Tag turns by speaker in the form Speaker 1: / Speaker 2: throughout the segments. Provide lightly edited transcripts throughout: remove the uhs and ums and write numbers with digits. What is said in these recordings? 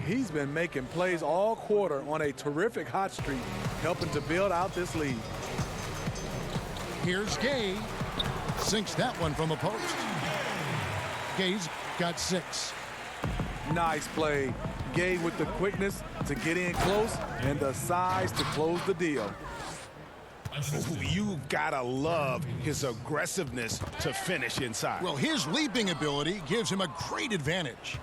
Speaker 1: He's been making plays all quarter on a terrific hot streak, helping to build out this lead.
Speaker 2: Here's Gay. Sinks that one from the post. Gay's got 6.
Speaker 1: Nice play. Gay with the quickness to get in close and the size to close the deal.
Speaker 3: You've got to love his aggressiveness to finish inside.
Speaker 2: Well, his leaping ability gives him a great advantage.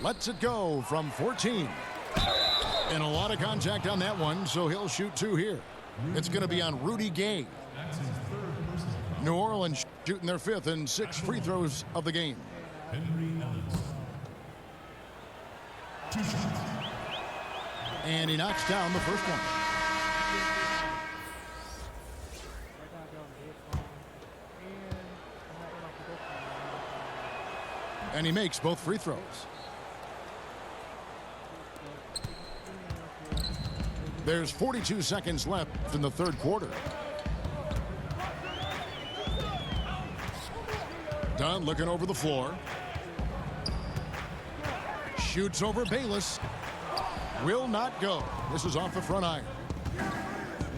Speaker 2: Lets it go from 14. And a lot of contact on that one, so he'll shoot 2 here. It's going to be on Rudy Gay. New Orleans shooting their 5th and 6th free throws of the game. And he knocks down the first one. And he makes both free throws. There's 42 seconds left in the third quarter. Dunn looking over the floor. Shoots over Bayless. Will not go. This is off the front iron.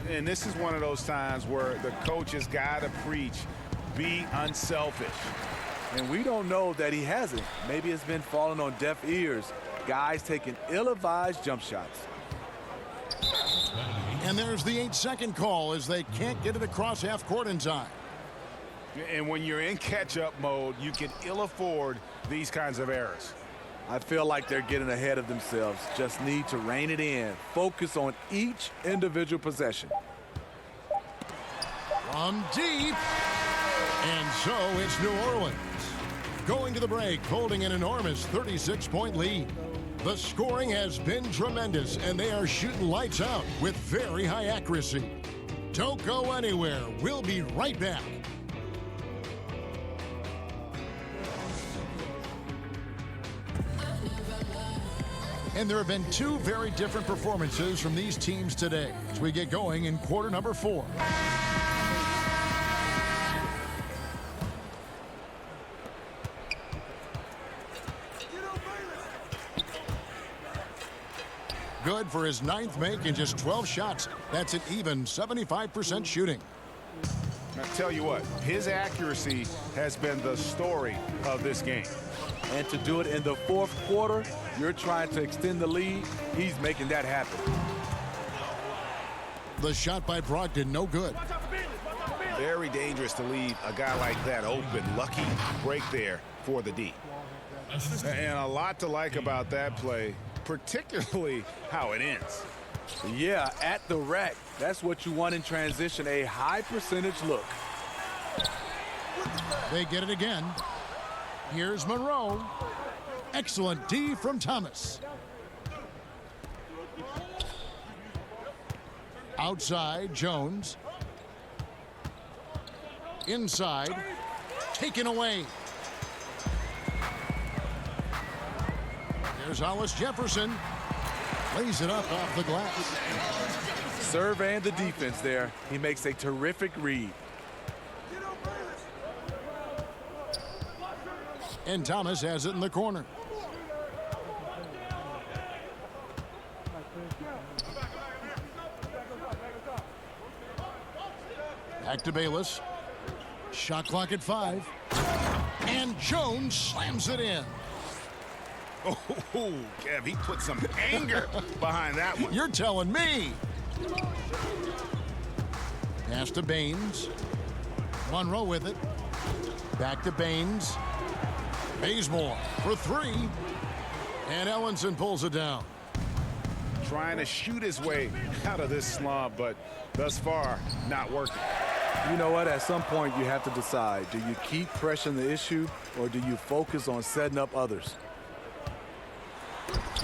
Speaker 3: And this is one of those times where the coach has got to preach, be unselfish.
Speaker 1: And we don't know that he hasn't. Maybe it's been falling on deaf ears. Guys taking ill-advised jump shots.
Speaker 2: And there's the 8-second call as they can't get it across half court in time.
Speaker 3: And when you're in catch-up mode, you can ill afford these kinds of errors.
Speaker 1: I feel like they're getting ahead of themselves. Just need to rein it in. Focus on each individual possession.
Speaker 2: From deep. And so it's New Orleans going to the break, holding an enormous 36-point lead. The scoring has been tremendous, and they are shooting lights out with very high accuracy. Don't go anywhere. We'll be right back. And there have been 2 very different performances from these teams today as we get going in quarter number 4. Good for his 9th make in just 12 shots. That's an even 75% shooting.
Speaker 3: I tell you what, his accuracy has been the story of this game.
Speaker 1: And to do it in the 4th quarter, you're trying to extend the lead. He's making that happen.
Speaker 2: The shot by Brogdon, no good.
Speaker 3: Very dangerous to leave a guy like that open. Lucky break there for the D. And a lot to like about that play, particularly how it ends.
Speaker 1: Yeah, at the rack. That's what you want in transition, a high percentage look.
Speaker 2: They get it again. Here's Monroe. Excellent D from Thomas. Outside, Jones. Inside, taken away. There's Hollis Jefferson. Lays it up off the glass.
Speaker 1: Serve and the defense there. He makes a terrific read.
Speaker 2: And Thomas has it in the corner. Back to Bayless. Shot clock at 5. And Jones slams it in.
Speaker 3: Oh, Kev, he put some anger behind that one.
Speaker 2: You're telling me. Pass to Baines. Monroe with it. Back to Baines. Bazemore for 3. And Ellenson pulls it down.
Speaker 3: Trying to shoot his way out of this slump, but thus far, not working.
Speaker 1: You know what? At some point, you have to decide. Do you keep pressing the issue, or do you focus on setting up others?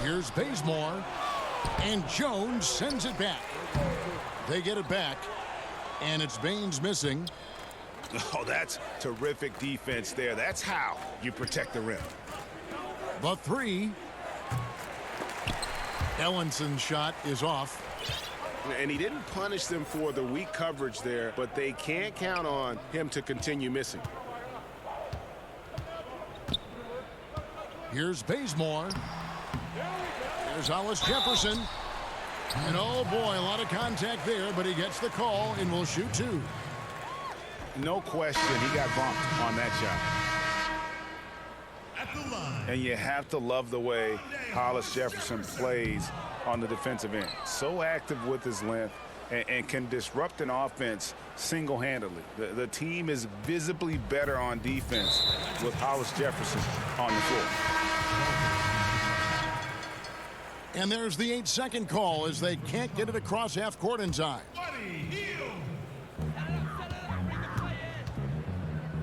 Speaker 2: Here's Bazemore. And Jones sends it back. They get it back. And it's Baines missing.
Speaker 3: Oh, that's terrific defense there. That's how you protect the rim.
Speaker 2: The 3. Ellenson's shot is off.
Speaker 3: And he didn't punish them for the weak coverage there, but they can't count on him to continue missing.
Speaker 2: Here's Bazemore. Here's Hollis Jefferson. And oh boy, a lot of contact there, but he gets the call and will shoot two.
Speaker 3: No question, he got bumped on that shot. And you have to love the way Hollis Jefferson plays on the defensive end. So active with his length and can disrupt an offense single-handedly. The team is visibly better on defense with Hollis Jefferson on the floor.
Speaker 2: And there's the 8-second call as they can't get it across half court in time.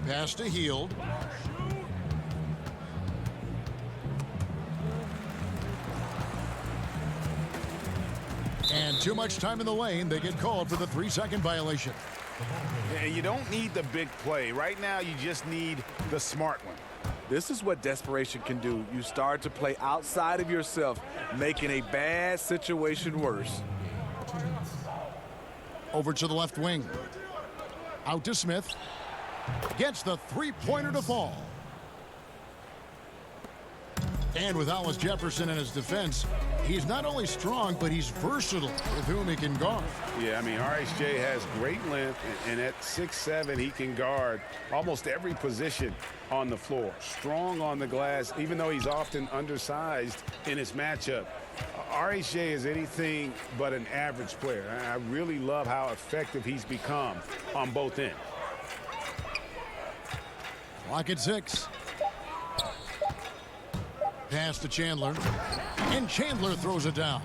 Speaker 2: Pass to Hield. And too much time in the lane. They get called for the 3-second violation.
Speaker 3: And you don't need the big play. Right now, you just need the smart one.
Speaker 1: This is what desperation can do. You start to play outside of yourself, making a bad situation worse.
Speaker 2: Over to the left wing. Out to Smith. Gets the three-pointer to fall. And with Hollis Jefferson in his defense, he's not only strong, but he's versatile with whom he can guard.
Speaker 3: Yeah, I mean, RHJ has great length, and at 6'7", he can guard almost every position on the floor. Strong on the glass, even though he's often undersized in his matchup. RHJ is anything but an average player. I really love how effective he's become on both ends.
Speaker 2: Clock at 6. Pass to Chandler. And Chandler throws it down.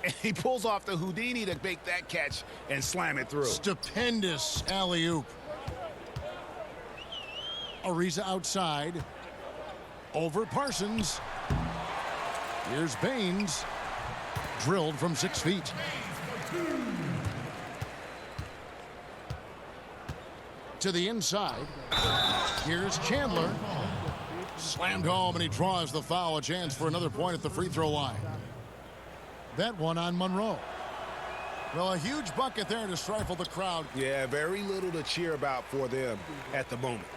Speaker 3: And he pulls off the Houdini to make that catch and slam it through.
Speaker 2: Stupendous alley-oop. Ariza outside. Over Parsons. Here's Baines. Drilled from 6 feet. To the inside. Here's Chandler. Slammed home, and he draws the foul. A chance for another point at the free throw line. That one on Monroe. Well, a huge bucket there to stifle the crowd.
Speaker 3: Yeah, very little to cheer about for them at the moment.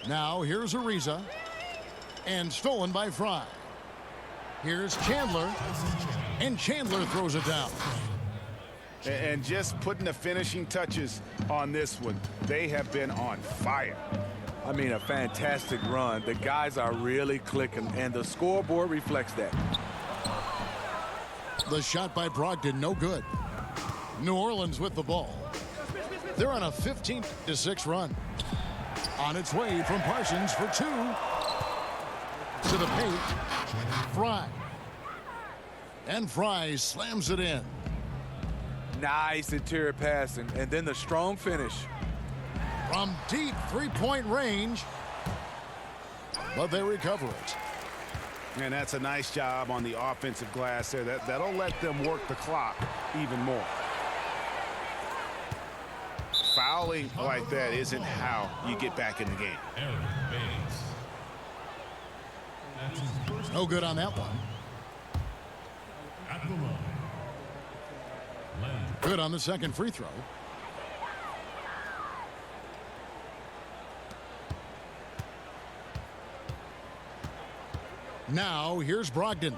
Speaker 2: Now, here's Ariza. And stolen by Fry. Here's Chandler. And Chandler throws it down.
Speaker 3: And just putting the finishing touches on this one, they have been on fire.
Speaker 1: I mean, a fantastic run. The guys are really clicking, and the scoreboard reflects that.
Speaker 2: The shot by Brogdon, no good. New Orleans with the ball. They're on a 15-6 run. On its way from Parsons for 2. To the paint. Fry. And Fry slams it in.
Speaker 1: Nice interior passing, and then the strong finish.
Speaker 2: From deep three-point range. But they recover it.
Speaker 3: And that's a nice job on the offensive glass there. That'll let them work the clock even more. Fouling like that isn't how you get back in the game.
Speaker 2: No good on that one. Good on the second free throw. Now, here's Brogdon.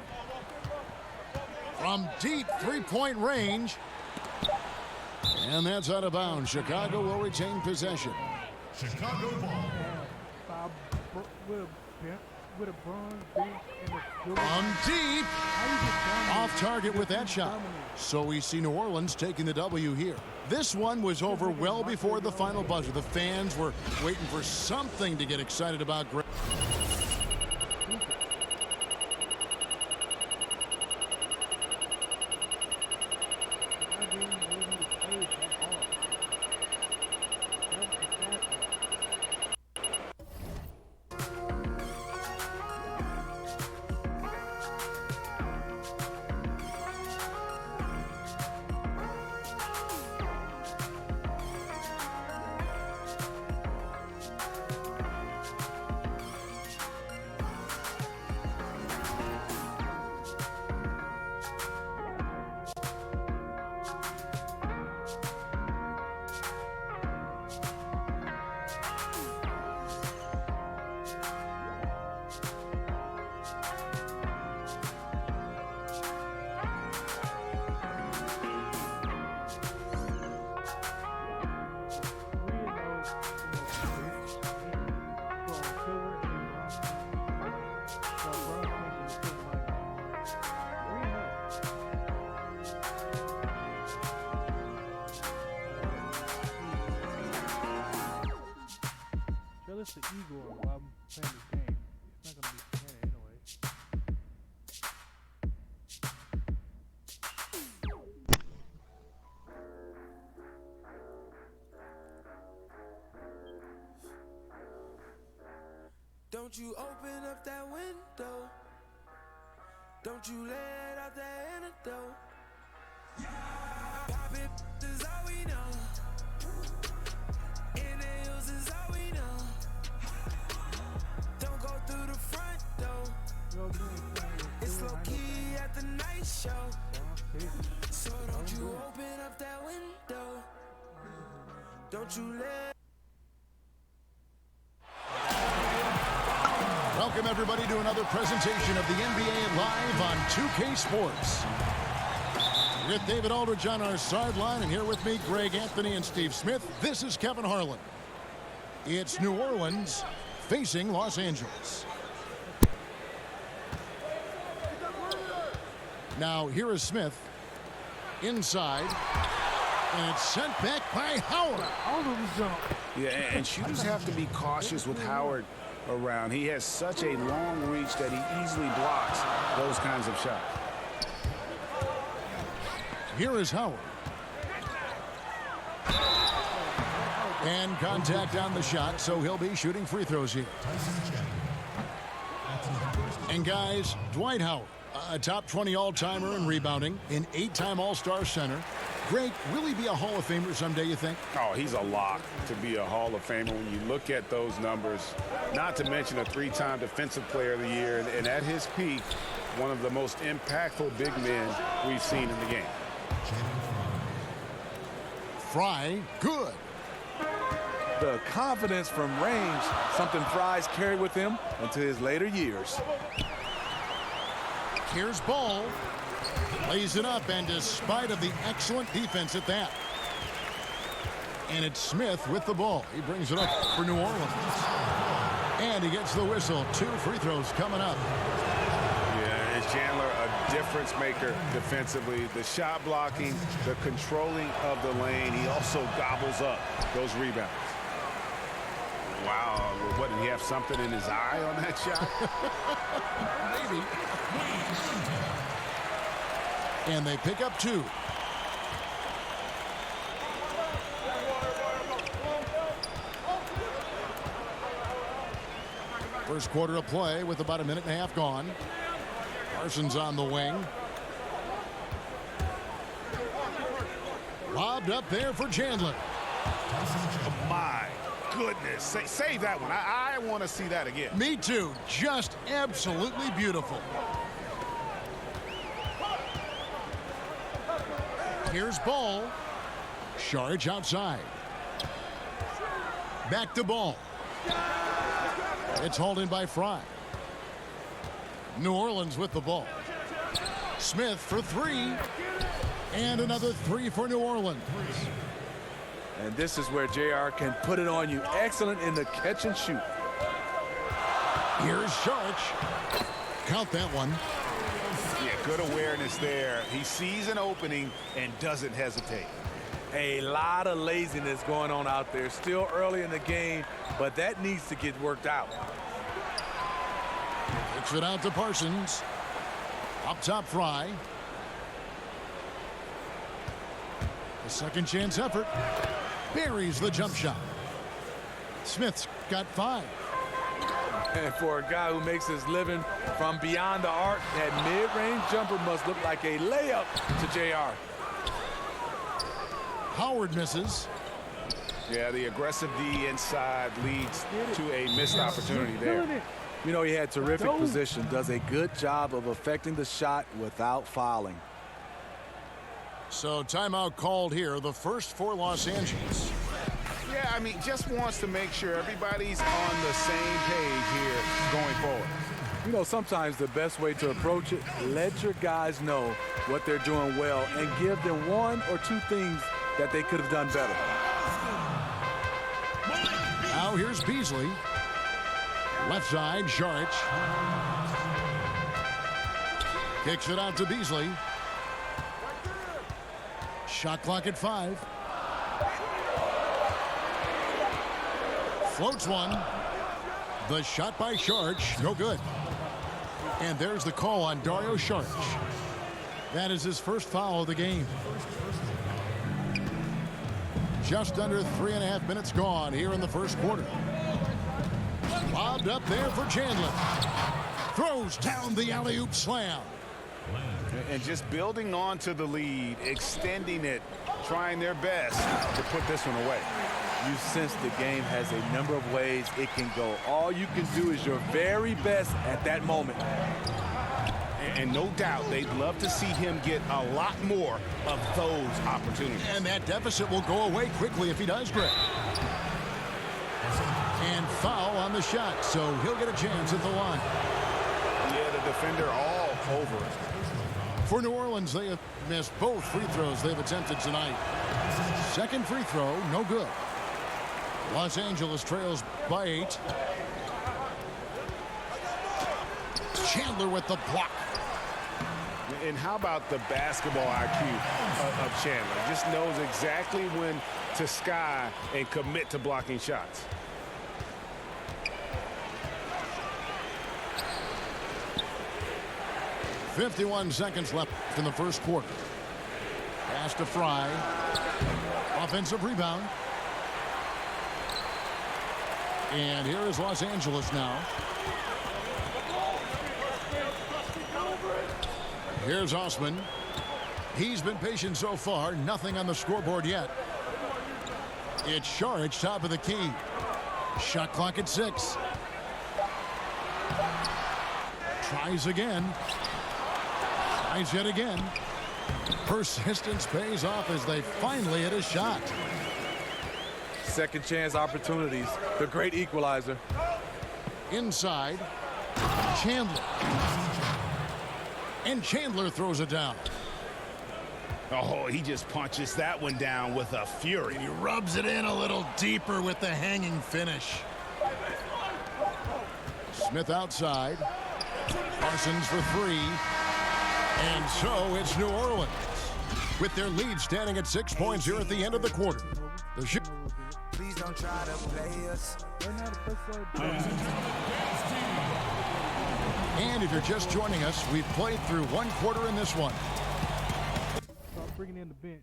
Speaker 2: From deep three-point range. And that's out of bounds. Chicago will retain possession.
Speaker 4: Chicago ball.
Speaker 2: From deep. Off target with that shot. So we see New Orleans taking the W here. This one was over well before the final buzzer. The fans were waiting for something to get excited about.
Speaker 5: just an Eagle while I'm playing this game. It's not gonna be fair anyway.
Speaker 6: Don't you open up that window. Don't you let out that antidote. Pop it is all we know. Inhales is all we know. Don't go through the front door. It's low key at the night show. So don't you open up that window. Don't you let.
Speaker 2: Welcome, everybody, to another presentation of the NBA Live on 2K Sports. With David Aldridge on our sideline, and here with me, Greg Anthony and Steve Smith. This is Kevin Harlan. It's New Orleans facing Los Angeles. Now, here is Smith. Inside. And it's sent back by Howard.
Speaker 5: All of them jump.
Speaker 3: Yeah, and shooters have to be cautious with Howard around. He has such a long reach that he easily blocks those kinds of shots.
Speaker 2: Here is Howard. And contact on the shot, so he'll be shooting free throws here. And guys, Dwight Howard, a top 20 all-timer in rebounding, an 8-time All-Star center. Greg, will he be a Hall of Famer someday, you think?
Speaker 3: Oh, he's a lock to be a Hall of Famer when you look at those numbers. Not to mention a 3-time Defensive Player of the Year, and at his peak, one of the most impactful big men we've seen in the game.
Speaker 2: Fry, good.
Speaker 1: The confidence from range, something Fry's carried with him into his later years.
Speaker 2: Here's Ball. Lays it up, and despite of the excellent defense at that. And it's Smith with the ball. He brings it up for New Orleans. And he gets the whistle. 2 free throws coming up.
Speaker 3: Yeah, is Chandler a difference maker defensively? The shot blocking, the controlling of the lane. He also gobbles up those rebounds. Wow, what, did he have something in his eye on that shot?
Speaker 2: Maybe. And they pick up 2. First quarter of play with about a minute and a half gone. Parsons on the wing. Lobbed up there for Chandler.
Speaker 3: Oh, my goodness. Save that one. I want to see that again.
Speaker 2: Me too. Just absolutely beautiful. Here's Ball. Saric outside. Back to Ball. It's hauled in by Fry. New Orleans with the ball. Smith for 3. And another 3 for New Orleans.
Speaker 1: And this is where JR can put it on you. Excellent in the catch and shoot.
Speaker 2: Here's Saric. Count that one.
Speaker 3: Yeah, good awareness there. He sees an opening and doesn't hesitate.
Speaker 1: A lot of laziness going on out there. Still early in the game, but that needs to get worked out.
Speaker 2: Kicks it out to Parsons. Up top, Fry. A second chance effort. Buries the jump shot. Smith's got 5.
Speaker 1: And for a guy who makes his living from beyond the arc, that mid-range jumper must look like a layup to JR.
Speaker 2: Howard misses.
Speaker 3: Yeah, the aggressive D inside leads to a missed opportunity there.
Speaker 1: You know, he had terrific position, does a good job of affecting the shot without fouling.
Speaker 2: So timeout called here, the first for Los Angeles.
Speaker 3: Yeah, I mean, just wants to make sure everybody's on the same page here going forward.
Speaker 1: You know, sometimes the best way to approach it, let your guys know what they're doing well and give them 1 or 2 things that they could have done better.
Speaker 2: Now here's Beasley. Left side, Saric. Kicks it out to Beasley. Shot clock at 5. Floats one. The shot by Saric, no good. And there's the call on Dario Saric. That is his first foul of the game. Just under 3.5 minutes gone here in the first quarter. Lobbed up there for Chandler. Throws down the alley-oop slam.
Speaker 3: And just building on to the lead, extending it, trying their best to put this one away.
Speaker 1: You sense the game has a number of ways it can go. All you can do is your very best at that moment.
Speaker 3: And no doubt they'd love to see him get a lot more of those opportunities.
Speaker 2: And that deficit will go away quickly if he does, Greg. And foul on the shot, so he'll get a chance at the line.
Speaker 3: Yeah, the defender all over it.
Speaker 2: For New Orleans, they have missed both free throws they've attempted tonight. Second free throw, no good. Los Angeles trails by 8. Chandler with the block.
Speaker 3: And how about the basketball IQ of Chandler? Just knows exactly when to sky and commit to blocking shots.
Speaker 2: .51 seconds left in the first quarter. Pass to Fry. Offensive rebound. And here is Los Angeles now. Here's Osman. He's been patient so far. Nothing on the scoreboard yet. It's Saric, top of the key. Shot clock at 6. Tries again. Tries yet again. Persistence pays off as they finally hit a shot.
Speaker 1: Second chance opportunities. The great equalizer.
Speaker 2: Inside. Chandler. And Chandler throws it down.
Speaker 3: Oh, he just punches that one down with a fury.
Speaker 2: He rubs it in a little deeper with the hanging finish. Smith outside. Parsons for 3. And so it's New Orleans with their lead standing at 6 points here at the end of the quarter. The
Speaker 6: Please don't try to play us.
Speaker 2: And if you're just joining us, we've played through one quarter in this one.
Speaker 5: Start bringing in the bench.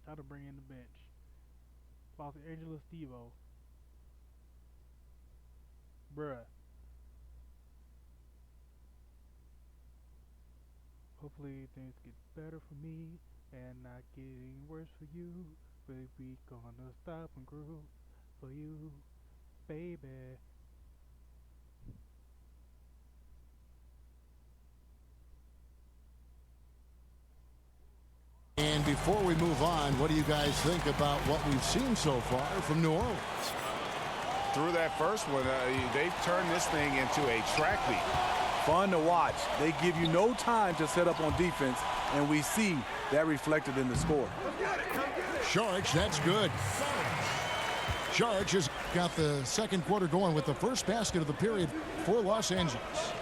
Speaker 5: Try to bring in the bench. Los Angeles Steve-O. Bruh. Hopefully things get better for me and not getting worse for you. But we gonna stop and groove for you, baby.
Speaker 2: And before we move on, what do you guys think about what we've seen so far from New Orleans?
Speaker 3: Through that first one, they've turned this thing into a track meet.
Speaker 1: Fun to watch. They give you no time to set up on defense, and we see that reflected in the score.
Speaker 2: Saric, that's good. Saric has got the second quarter going with the first basket of the period for Los Angeles.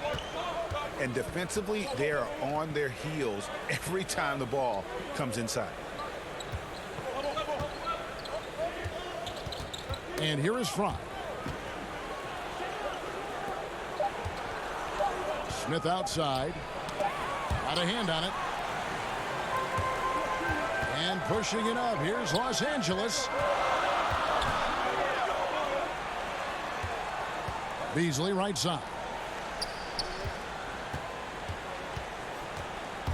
Speaker 3: And defensively, they are on their heels every time the ball comes inside.
Speaker 2: And here is Fry. Smith outside. Got a hand on it. And pushing it up. Here's Los Angeles. Beasley right side.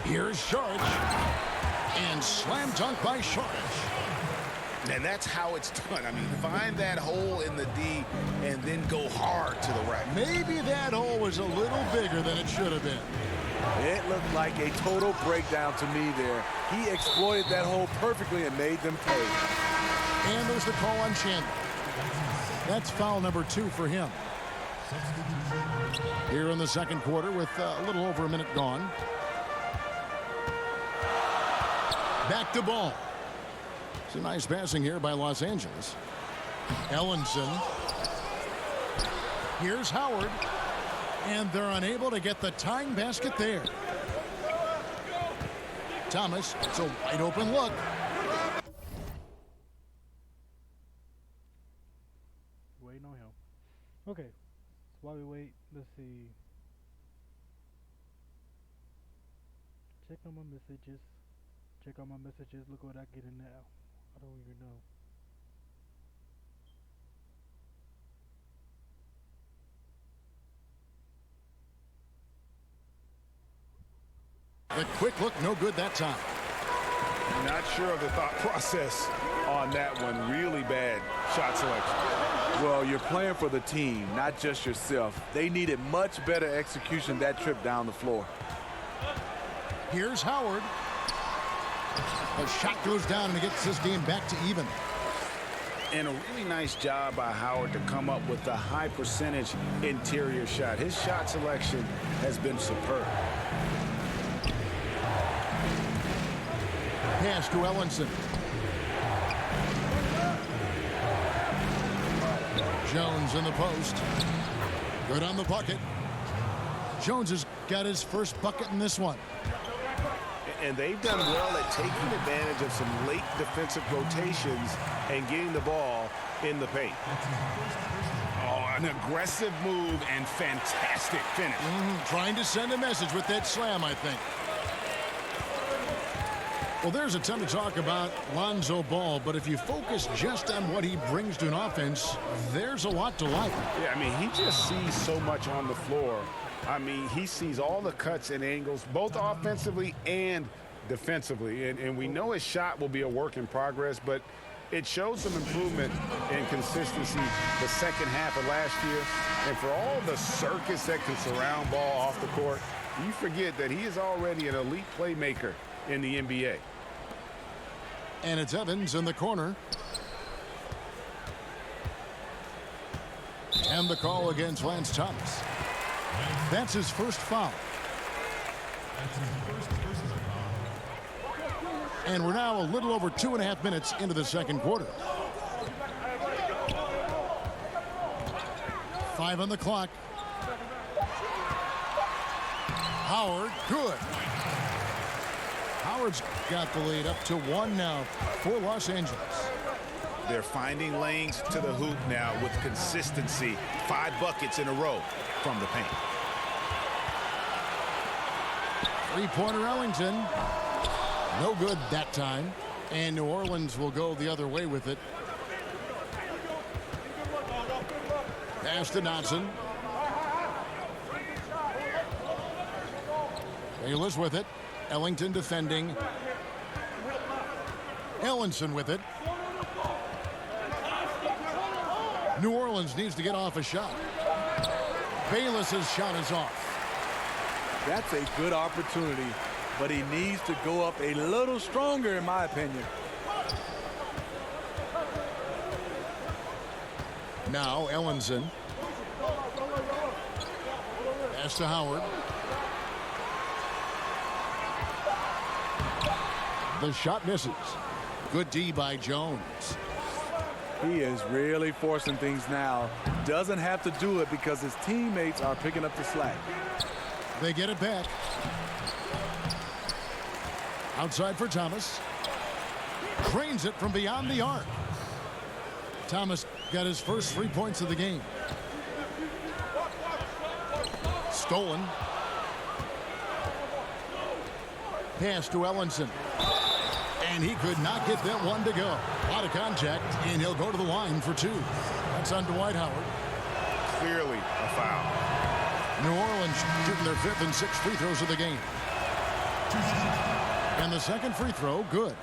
Speaker 2: Here's Saric. And slam dunk by Saric.
Speaker 3: And that's how it's done. I mean, find that hole in the D and then go hard to the rack.
Speaker 2: Maybe that hole was a little bigger than it should have been.
Speaker 1: It looked like a total breakdown to me there. He exploited that hole perfectly and made them pay.
Speaker 2: And there's the call on Chandler. That's foul number 2 for him. Here in the second quarter with a little over a minute gone. Back to ball. It's a nice passing here by Los Angeles. Ellenson. Here's Howard. And they're unable to get the tying basket there. Thomas, it's a wide open look.
Speaker 5: Waiting on him. Okay, while we wait, let's see. Check on my messages. Check on my messages. Look what I get in now. I don't even know.
Speaker 2: The quick look, no good that time.
Speaker 3: Not sure of the thought process on that one. Really bad shot selection.
Speaker 1: Well, you're playing for the team, not just yourself. They needed much better execution that trip down the floor.
Speaker 2: Here's Howard. The shot goes down and it gets this game back to even.
Speaker 3: And a really nice job by Howard to come up with a high percentage interior shot. His shot selection has been superb.
Speaker 2: Pass to Ellenson. Jones in the post. Good on the bucket. Jones has got his first bucket in this one.
Speaker 3: And they've done well at taking advantage of some late defensive rotations and getting the ball in the paint. Oh, an aggressive move and fantastic finish.
Speaker 2: Trying to send a message with that slam, I think. Well, there's a ton to talk about Lonzo Ball, but if you focus just on what he brings to an offense, there's a lot to like.
Speaker 3: Yeah, I mean, he just sees so much on the floor. I mean, he sees all the cuts and angles, both offensively and defensively. And we know his shot will be a work in progress, but it showed some improvement in consistency the second half of last year. And for all the circus that can surround Ball off the court, you forget that he is already an elite playmaker in the NBA.
Speaker 2: And it's Evans in the corner. And the call against Lance Thomas. That's his first foul. And we're now a little over 2.5 minutes into the second quarter. 5 on the clock. Howard, good. Howard's got the lead up to 1 now for Los Angeles.
Speaker 3: They're finding lanes to the hoop now with consistency. 5 buckets in a row from the paint.
Speaker 2: Three-pointer Ellington. No good that time. And New Orleans will go the other way with it. Pass to Dotson. Bayless with it. Ellington defending. Ellenson with it. New Orleans needs to get off a shot. Bayless's shot is off.
Speaker 1: That's a good opportunity, but he needs to go up a little stronger, in my opinion.
Speaker 2: Now Ellenson. Pass to Howard. The shot misses. Good D by Jones.
Speaker 1: He is really forcing things now. Doesn't have to do it because his teammates are picking up the slack.
Speaker 2: They get it back. Outside for Thomas. Cranes it from beyond the arc. Thomas got his first 3 points of the game. Stolen. Pass to Ellenson. And he could not get that one to go. Out of contact, and he'll go to the line for 2. That's on Dwight Howard.
Speaker 3: Clearly a foul.
Speaker 2: New Orleans shooting their 5th and 6th free throws of the game. And the second free throw, good.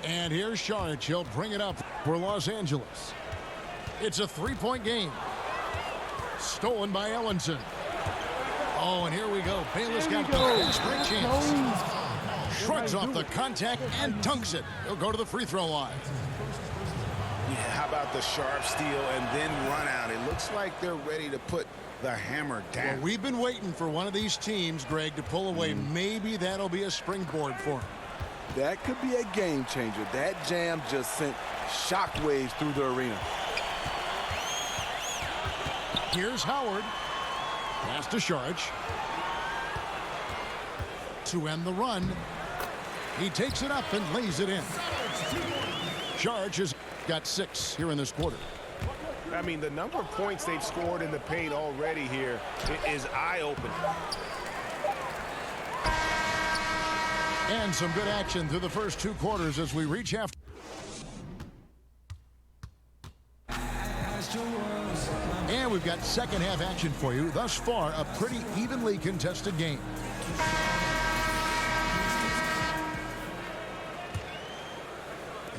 Speaker 2: And here's Saric. He'll bring it up for Los Angeles. It's a 3-point game. Stolen by Ellenson. Oh, and here we go. Bayless got the first great chance. Shrugs off the contact and dunks it. He'll go to the free throw line.
Speaker 3: Yeah, how about the sharp steal and then run out? It looks like they're ready to put the hammer down.
Speaker 2: Well, we've been waiting for one of these teams, Greg, to pull away. Maybe that'll be a springboard for him.
Speaker 1: That could be a game changer. That jam just sent shockwaves through the arena.
Speaker 2: Here's Howard. Pass to Saric. To end the run. He takes it up and lays it in. Saric has got 6 here in this quarter.
Speaker 3: I mean, the number of points they've scored in the paint already here is eye-opening.
Speaker 2: And some good action through the first 2 quarters as we reach half. And we've got second half action for you. Thus far, a pretty evenly contested game.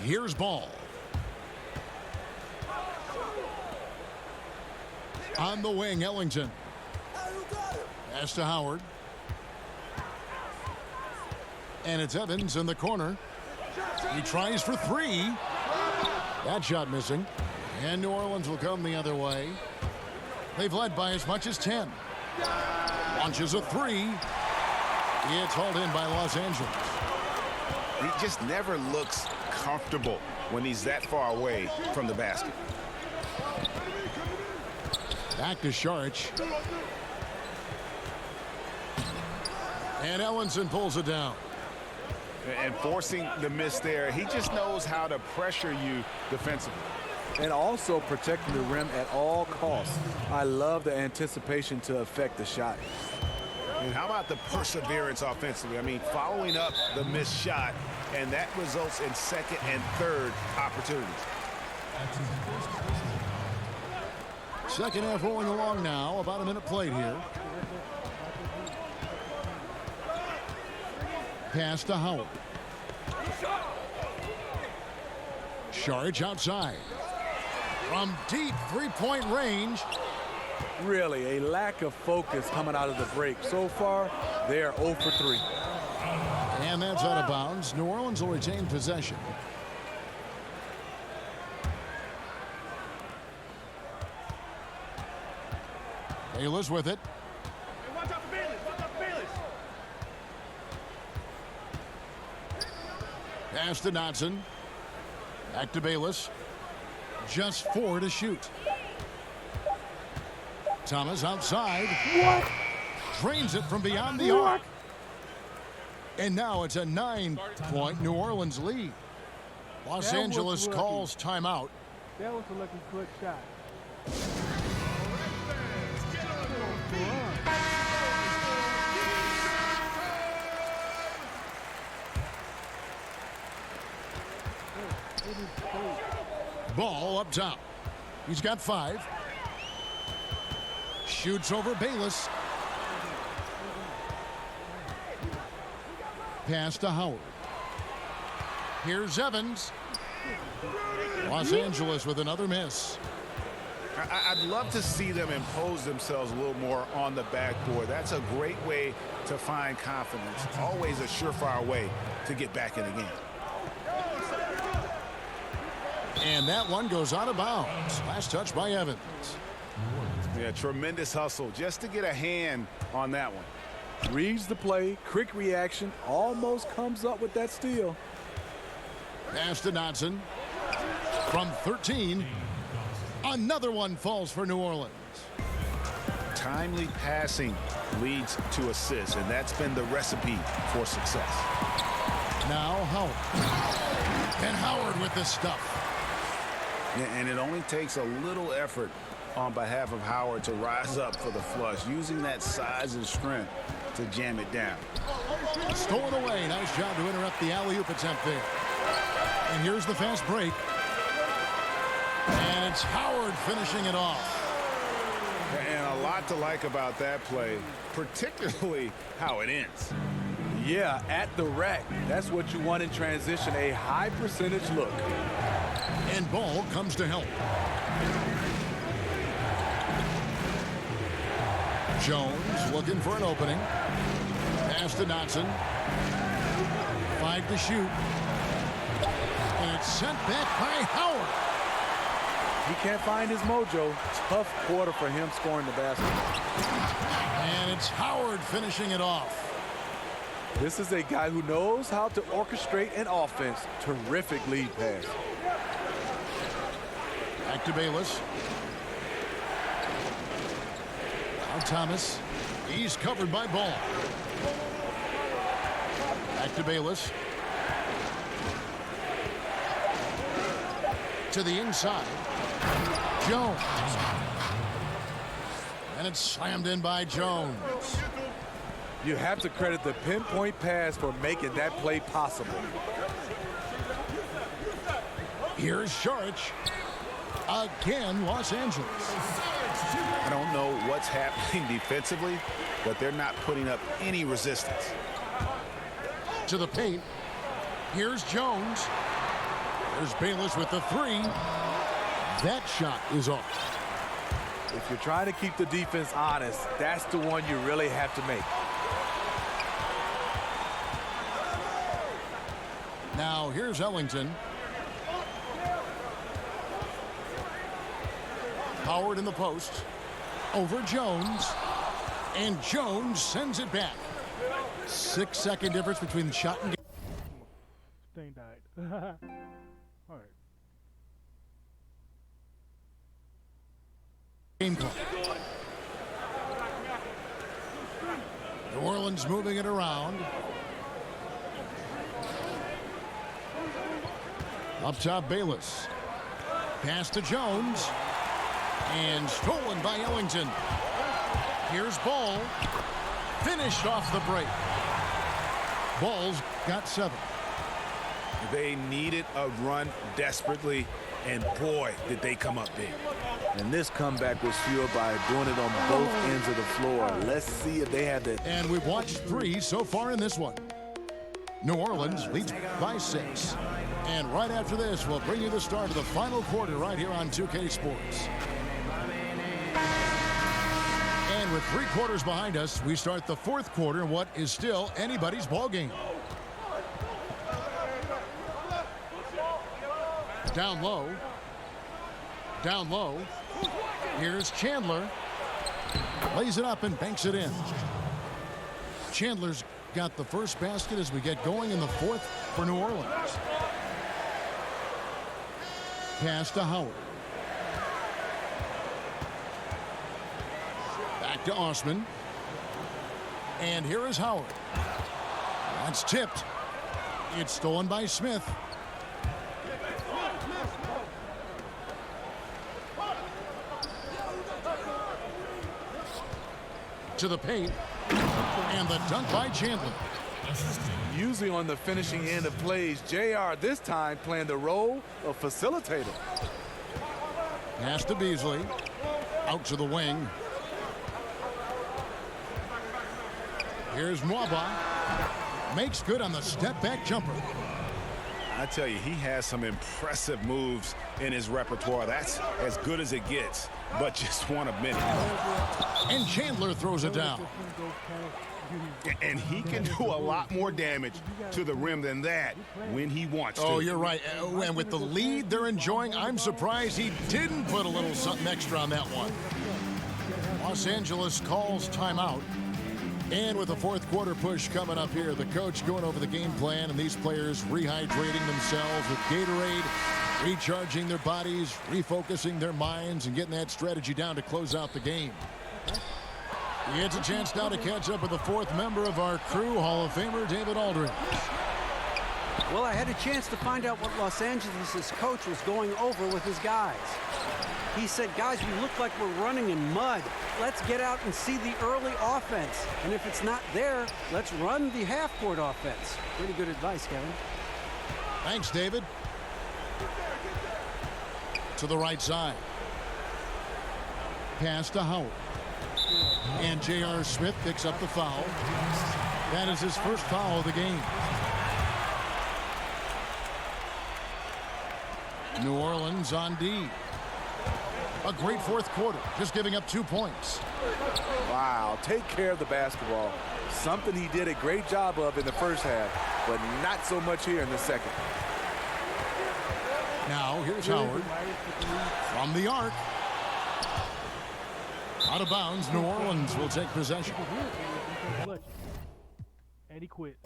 Speaker 2: Here's Ball. On the wing, Ellington. Pass to Howard. And it's Evans in the corner. He tries for 3. That shot missing. And New Orleans will come the other way. They've led by as much as 10. Launches a 3. It's hauled in by Los Angeles.
Speaker 3: He just never looks comfortable when he's that far away from the basket.
Speaker 2: Back to Saric. And Ellenson pulls it down.
Speaker 3: And forcing the miss there, he just knows how to pressure you defensively.
Speaker 1: And also protecting the rim at all costs. I love the anticipation to affect the shot.
Speaker 3: And how about the perseverance offensively? I mean, following up the missed shot, and that results in second and third opportunities.
Speaker 2: Second half rolling along now. About a minute played here. Pass to Howard. Saric outside. From deep three-point range.
Speaker 1: Really, a lack of focus coming out of the break. So far, they are 0 for 3.
Speaker 2: And that's out of bounds. New Orleans will retain possession. Bayless with it. Pass to Dotson. Back to Bayless. Just 4 to shoot. Thomas outside.
Speaker 1: What?
Speaker 2: Drains it from beyond the arc. And now it's a 9-point New Orleans lead. Los Angeles calls timeout.
Speaker 5: That was a lucky clutch shot.
Speaker 2: Ball up top. He's got 5. Shoots over Bayless. Pass to Howard. Here's Evans. Los Angeles with another miss.
Speaker 3: I'd love to see them impose themselves a little more on the backboard. That's a great way to find confidence. Always a surefire way to get back in the game.
Speaker 2: And that one goes out of bounds. Last touch by Evans.
Speaker 3: Yeah, tremendous hustle just to get a hand on that one.
Speaker 1: Reads the play, quick reaction, almost comes up with that steal.
Speaker 2: Pass to Dotson. From 13, another one falls for New Orleans.
Speaker 3: Timely passing leads to assists, and that's been the recipe for success.
Speaker 2: Now Howard. And Howard with the stuff.
Speaker 3: And it only takes a little effort on behalf of Howard to rise up for the flush, using that size and strength to jam it down.
Speaker 2: Stolen away. Nice job to interrupt the alley-oop attempt there. And here's the fast break. And it's Howard finishing it off.
Speaker 3: And a lot to like about that play, particularly how it ends.
Speaker 1: Yeah, at the rack. That's what you want in transition, a high percentage look.
Speaker 2: And Ball comes to help. Jones looking for an opening. Pass to Dotson. 5 to shoot. And it's sent back by Howard.
Speaker 1: He can't find his mojo. Tough quarter for him scoring the basket.
Speaker 2: And it's Howard finishing it off.
Speaker 1: This is a guy who knows how to orchestrate an offense. Terrific lead pass.
Speaker 2: Back to Bayless. Now Thomas. He's covered by Ball. Back to Bayless. To the inside. Jones. And it's slammed in by Jones.
Speaker 1: You have to credit the pinpoint pass for making that play possible.
Speaker 2: Here's Saric. Again, Los Angeles.
Speaker 3: I don't know what's happening defensively, but they're not putting up any resistance.
Speaker 2: To the paint. Here's Jones. There's Bayless with the three. That shot is off.
Speaker 1: If you're trying to keep the defense honest, that's the one you really have to make.
Speaker 2: Now here's Ellington. Howard in the post. Over Jones. And Jones sends it back. 6-second difference between the shot and
Speaker 5: Stain died. All right.
Speaker 2: game clock. New Orleans moving it around. Up top, Bayless. Pass to Jones. And stolen by Ellington. Here's Ball. Finished off the break. Ball's got 7.
Speaker 3: They needed a run desperately, and boy, did they come up big.
Speaker 1: And this comeback was fueled by doing it on both ends of the floor. Let's see if they had the...
Speaker 2: And we've watched 3 so far in this one. New Orleans leads by 6. And right after this, we'll bring you the start of the final quarter right here on 2K Sports. And with 3 quarters behind us, we start the 4th quarter in what is still anybody's ball game. Down low. Down low. Here's Chandler. Lays it up and banks it in. Chandler's got the first basket as we get going in the 4th for New Orleans. Pass to Howard. Back to Osman. And here is Howard. That's tipped. It's stolen by Smith. To the paint. And the dunk by Chandler.
Speaker 1: Usually on the finishing end of plays, JR this time playing the role of facilitator.
Speaker 2: Pass to Beasley. Out to the wing. Here's Mwaba. Makes good on the step-back jumper.
Speaker 3: I tell you, he has some impressive moves in his repertoire. That's as good as it gets, but just one of many.
Speaker 2: And Chandler throws it down.
Speaker 3: And he can do a lot more damage to the rim than that when he wants to.
Speaker 2: Oh, you're right. And with the lead they're enjoying, I'm surprised he didn't put a little something extra on that one. Los Angeles calls timeout. And with the 4th quarter push coming up here, the coach going over the game plan and these players rehydrating themselves with Gatorade, recharging their bodies, refocusing their minds, and getting that strategy down to close out the game. He gets a chance now to catch up with the 4th member of our crew, Hall of Famer David Aldridge.
Speaker 7: Well, I had a chance to find out what Los Angeles' coach was going over with his guys. He said, guys, we look like we're running in mud. Let's get out and see the early offense. And if it's not there, let's run the half-court offense. Pretty good advice, Kevin.
Speaker 2: Thanks, David. To the right side. Pass to Howard. And J.R. Smith picks up the foul. That is his first foul of the game. New Orleans on D. A great 4th quarter, just giving up 2 points.
Speaker 1: Wow, take care of the basketball. Something he did a great job of in the first half, but not so much here in the second.
Speaker 2: Now, here's Howard from the arc. Out of bounds, New Orleans will take possession.
Speaker 5: And he quit.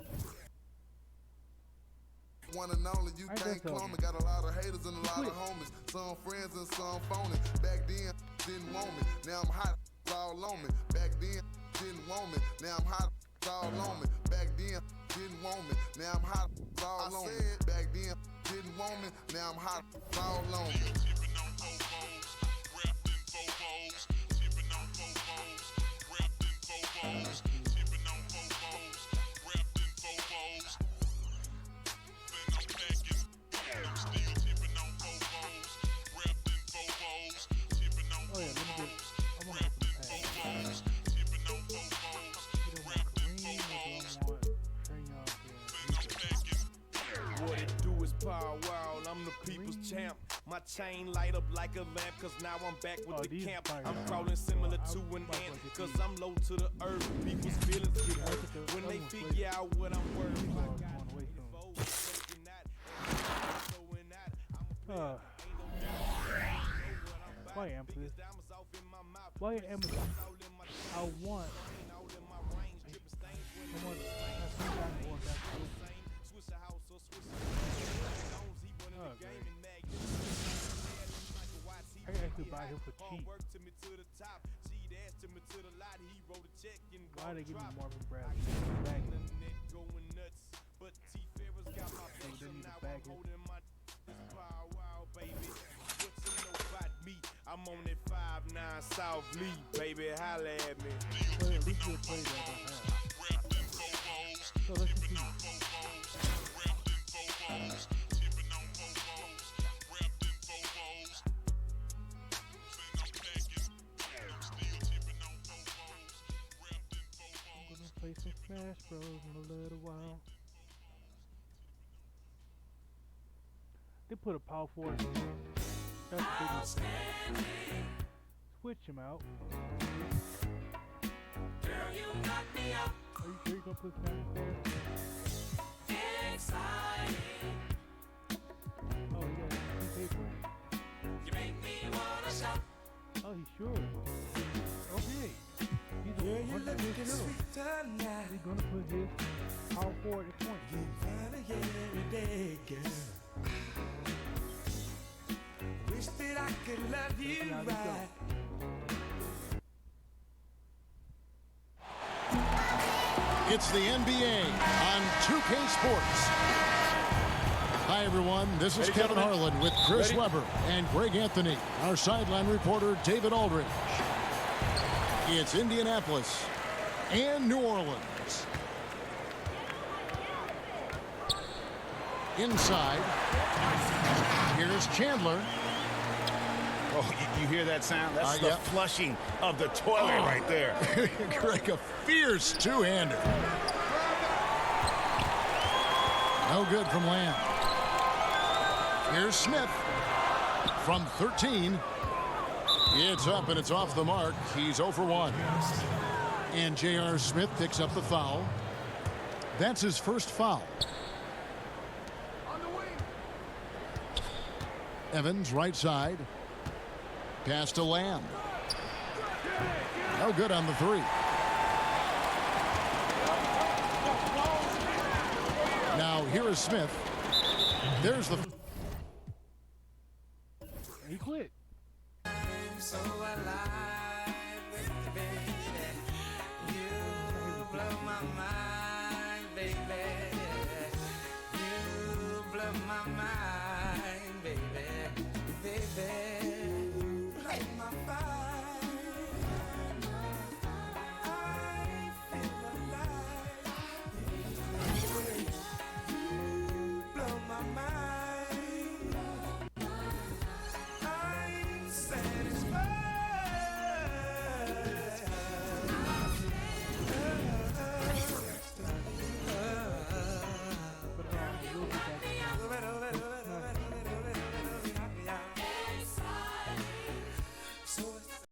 Speaker 8: One and only, you can't clone me. Got a lot of haters and a lot of homies. Some friends and some phony. Back then, didn't want me. Now I'm hot, all on me. Back want me. Now I'm hot, all on me. Back then, didn't want me. Now I'm hot, all on me. Back then, didn't want me. Now I'm hot, all on me.
Speaker 5: Oh yeah, let me get. I want to open the pack. You don't want Kareem, or do I want Trae Young?
Speaker 6: What it do is Power Wow, I'm the people's champ. My chain light up like a lamp, cause now I'm back with the
Speaker 5: these
Speaker 6: camp.
Speaker 5: fire.
Speaker 6: I'm crawling similar to an ant, cause I'm low to the earth. People's feelings get hurt when they figure out what I'm worth.
Speaker 5: These are going away soon. Why Amethyst? Why Amethyst? I want. I can actually buy him for cheap. Why they give me Marvin Bradley? Bag him. So they need to bag him.
Speaker 6: I'm on that 5'9" South Lee, baby, holla at me.
Speaker 5: So at least we'll play that I have. So let's continue. I'm gonna play some Smash Bros in a little while. They put a power forward. That's the biggest thing. Switch him out. Girl, you got me up. Are you sure you're gonna put Smash there? Exciting. Oh yeah, he paid for it. You make me wanna shout. Oh, he's sure. Okay. He's sure. He's gonna put his power forward at point.
Speaker 6: Every day, girl. Wish that I could love you right.
Speaker 2: It's the NBA on 2K Sports. Hi, everyone. This is Kevin Harlan with Chris Webber and Greg Anthony. Our sideline reporter, David Aldridge. It's Indianapolis and New Orleans. Inside, here's Chandler.
Speaker 3: Oh, you hear that sound? That's the flushing of the toilet right there.
Speaker 2: Greg, a fierce two-hander. No good from Lamb. Here's Smith from 13. It's up and it's off the mark. He's 0 for 1. And J.R. Smith picks up the foul. That's his first foul. Evans, right side. Pass to Lamb. No good on the three. Now here is Smith. There's the...
Speaker 5: He quit.